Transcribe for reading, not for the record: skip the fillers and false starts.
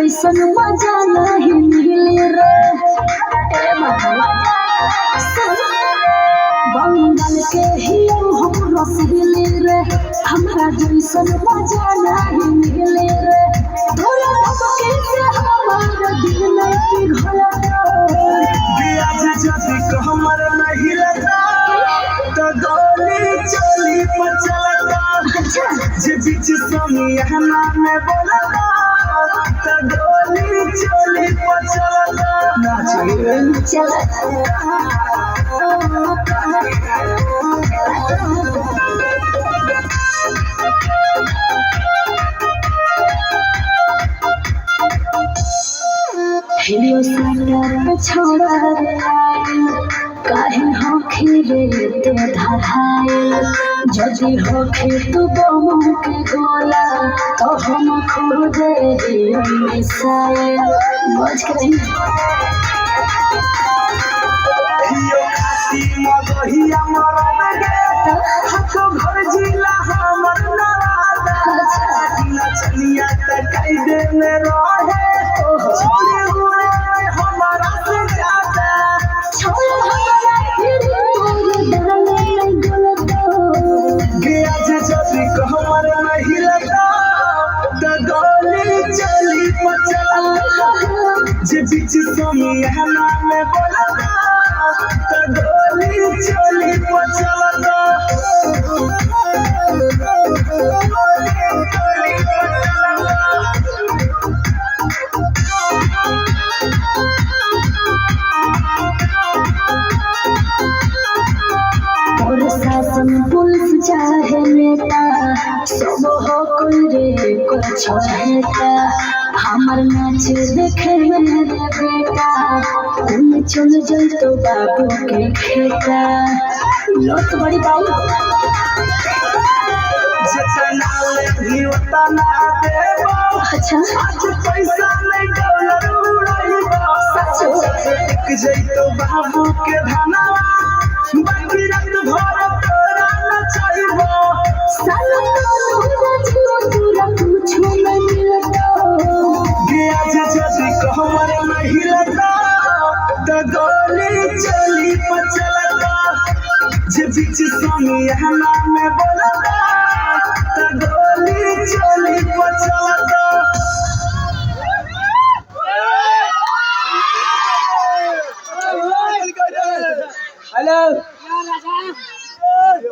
जैसन मजा नहीं मिली रे बंगाल के ही हम रसगुल्ले रे हमरा जैसन मजा नहीं मिली रे थोड़ा धमके से हमारा दिल नहीं पिघला हमर नहीं लगा तो गोली चली पचलता जे बीच समियाना में बोलता तो गोली चली पचलता नाचिए चला हिलियो सागर छोड़ा रे काहे होखे रे ते धराए जदी होखे तू बम के गोला तो हम खुद रे मिसाए मौज करें हियो खाती मगहिया मरद गे हक भर जिला हमर नवादा नचनिया त कायदे में रहे छोड़े हुए हमारा से ज्यादा छोड़ हमारा फिर तोर डाले गलतो गे आज जदी हमर नहीं लगा तो गोली चली पचला जे बीच समियाना में बोलता तो गोली चली पचला शासन पुलिस चाहे नेता सब हो कोई रे कुछ हेता हमर नाच देखे मेरे बेटा तुम चल जल तो बाबू के खेता लत बड़ी बाबू जितना भी उतना देबो अच्छा आज पैसा नहीं डॉलर उड़ाइबो सच एक जइतो बाबू के धनवा बाकी रात भर तोरा नचाइबो साला पूरा कुछ नहीं मिलता गे आज जदी हमर नहीं लगा तो गोली चली पचलता जे बीच समियाना में बोलता तो गोली चली पचलता हेलो